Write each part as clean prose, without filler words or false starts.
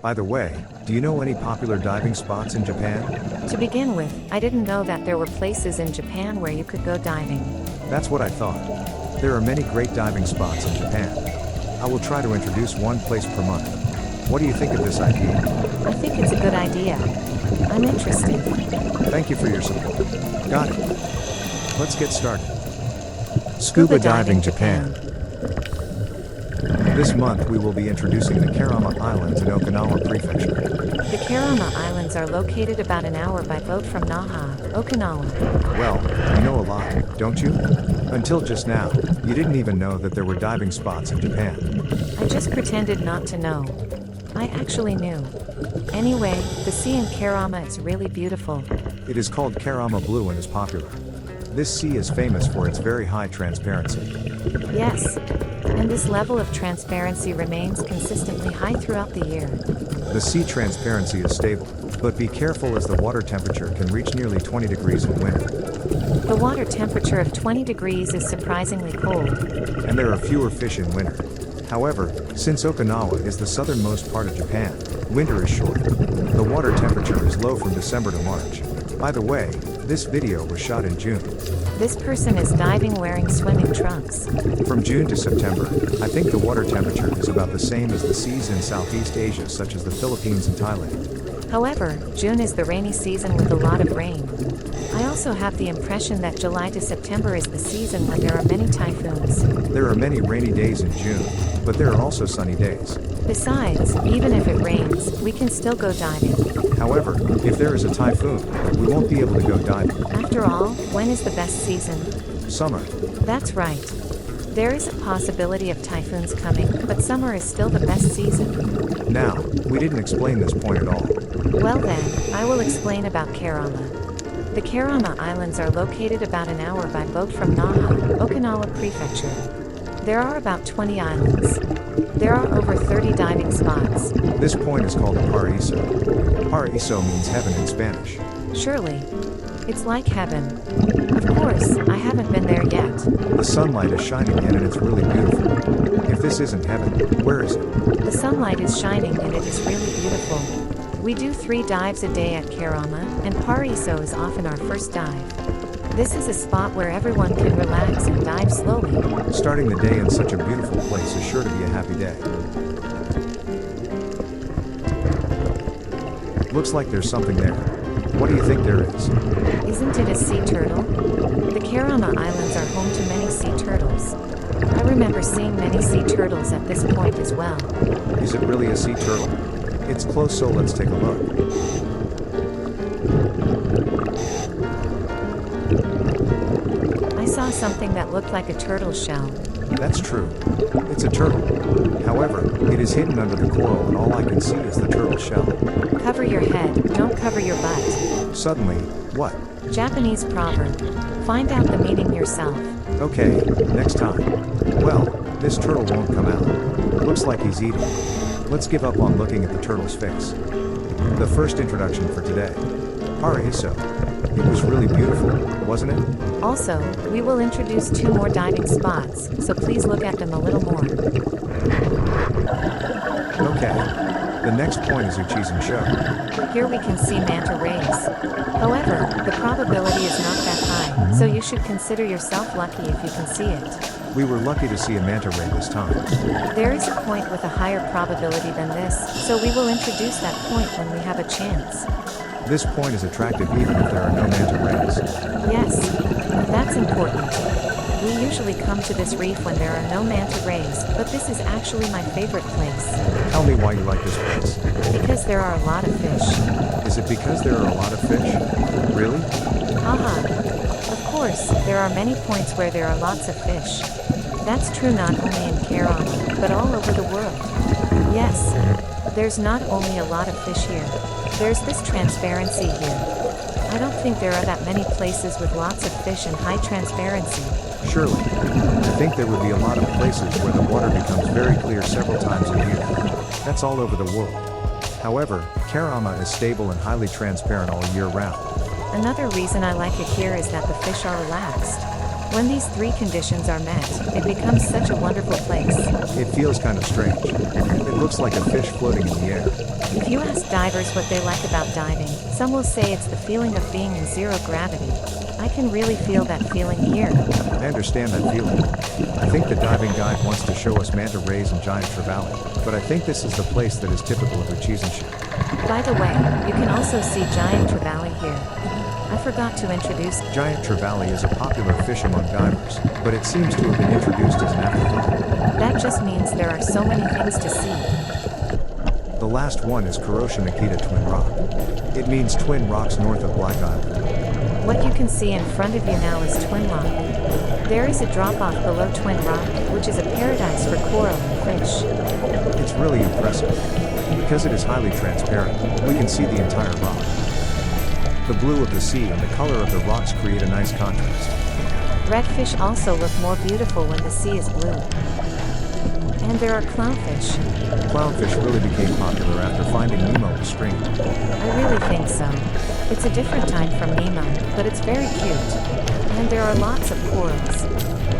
By the way, do you know any popular diving spots in Japan? To begin with, I didn't know that there were places in Japan where you could go diving. That's what I thought. There are many great diving spots in Japan. I will try to introduce one place per month. What do you think of this idea? I think it's a good idea. I'm interested. Thank you for your support. Got it. Let's get started. Scuba Diving Japan. This month we will be introducing the Kerama Islands in Okinawa Prefecture. The Kerama Islands are located about an hour by boat from Naha, Okinawa. Well, you know a lot, don't you? Until just now, you didn't even know that there were diving spots in Japan. I just pretended not to know. I actually knew. Anyway, the sea in Kerama is really beautiful. It is called Kerama Blue and is popular. This sea is famous for its very high transparency. Yes. And this level of transparency remains consistently high throughout the year. The sea transparency is stable, but be careful as the water temperature can reach nearly 20 degrees in winter. The water temperature of 20 degrees is surprisingly cold. And there are fewer fish in winter. However, since Okinawa is the southernmost part of Japan, winter is short. The water temperature is low from December to March. By the way, this video was shot in June. This person is diving wearing swimming trunks. From June to September, I think the water temperature is about the same as the seas in Southeast Asia such as the Philippines and Thailand. However, June is the rainy season with a lot of rain. I also have the impression that July to September is the season when there are many typhoons. There are many rainy days in June, but there are also sunny days. Besides, even if it rains, we can still go diving. However, if there is a typhoon, we won't be able to go diving. After all, when is the best season? Summer. That's right. There is a possibility of typhoons coming, but summer is still the best season. Now, we didn't explain this point at all. Well then, I will explain about Kerama. The Kerama Islands are located about an hour by boat from Naha, Okinawa Prefecture. There are about 20 islands. There are over 30 diving spots. This point is called the Paraíso. Paraíso means heaven in Spanish. Surely. It's like heaven. Of course, I haven't been there yet. The sunlight is shining in and it's really beautiful. If this isn't heaven, where is it? The sunlight is shining and it is really beautiful. We do 3 dives a day at Kerama, and Paraíso is often our first dive. This is a spot where everyone can relax and dive slowly. Starting the day in such a beautiful place is sure to be a happy day. Looks like there's something there. What do you think there is? Isn't it a sea turtle? The Kerama Islands are home to many sea turtles. I remember seeing many sea turtles at this point as well. Is it really a sea turtle? It's close, so let's take a look. I saw something that looked like a turtle shell. That's true. It's a turtle. However, it is hidden under the coral and all I can see is the turtle shell. Cover your head, don't cover your butt. Suddenly, what? Japanese proverb. Find out the meaning yourself. Okay, next time. Well, this turtle won't come out. Looks like he's eating. Let's give up on looking at the turtle's face. The first introduction for today. Paraíso. It was really beautiful, wasn't it? Also, we will introduce 2 more diving spots, so please look at them a little more. Okay. The next point is Uchizen Show. Here we can see manta rays. However, the probability is not that high, so you should consider yourself lucky if you can see it. We were lucky to see a manta ray this time. There is a point with a higher probability than this, so we will introduce that point when we have a chance. This point is attractive even if there are no manta rays. Yes, that's important. We usually come to this reef when there are no manta rays, but this is actually my favorite place. Tell me why you like this place. Because there are a lot of fish. Is it because there are a lot of fish? Really? Haha. Of course, there are many points where there are lots of fish. That's true not only in Kerama, but all over the world. Yes, there's not only a lot of fish here. There's this transparency here. I don't think there are that many places with lots of fish and high transparency. Surely. I think there would be a lot of places where the water becomes very clear several times a year. That's all over the world. However, Kerama is stable and highly transparent all year round. Another reason I like it here is that the fish are relaxed. When these three conditions are met, it becomes such a wonderful place. It feels kind of strange. It looks like a fish floating in the air. If you ask divers what they like about diving, some will say it's the feeling of being in zero gravity. I can really feel that feeling here. I understand that feeling. I think the diving guide wants to show us manta rays and giant trevally, but I think this is the place that is typical of Uchizenshu. By the way, you can also see giant trevally here. I forgot to introduce. Giant trevally is a popular fish among divers, but it seems to have been introduced as an afterthought. That just means there are so many things to see. The last one is Kuroshima-Kita Twin Rock. It means twin rocks north of Black Island. What you can see in front of you now is Twin Rock. There is a drop-off below Twin Rock, which is a paradise for coral and fish. It's really impressive. Because it is highly transparent, we can see the entire rock. The blue of the sea and the color of the rocks create a nice contrast. Redfish also look more beautiful when the sea is blue. And there are clownfish. Clownfish really became popular after Finding Nemo was streamed. I really think so. It's a different time from Nemo, but it's very cute. And there are lots of corals.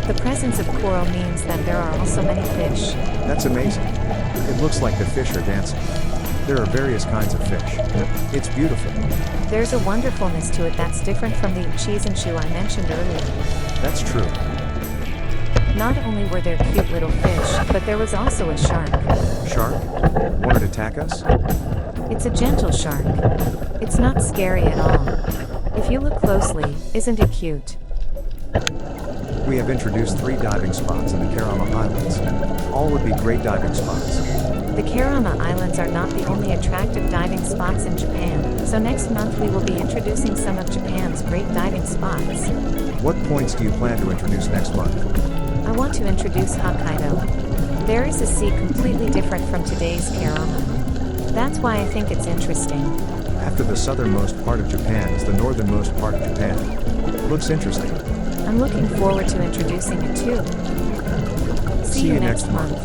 The presence of coral means that there are also many fish. That's amazing. It looks like the fish are dancing. There are various kinds of fish. It's beautiful. There's a wonderfulness to it that's different from the Uchizenshu I mentioned earlier. That's true. Not only were there cute little fish, but there was also a shark. Shark? Want to attack us? It's a gentle shark. It's not scary at all. If you look closely, isn't it cute? We have introduced 3 diving spots in the Kerama Islands. All would be great diving spots. The Kerama Islands are not the only attractive diving spots in Japan, so next month we will be introducing some of Japan's great diving spots. What points do you plan to introduce next month? I want to introduce Hokkaido. There is a sea completely different from today's Kerama. That's why I think it's interesting. After the southernmost part of Japan is the northernmost part of Japan. Looks interesting. I'm looking forward to introducing it too. See you next month.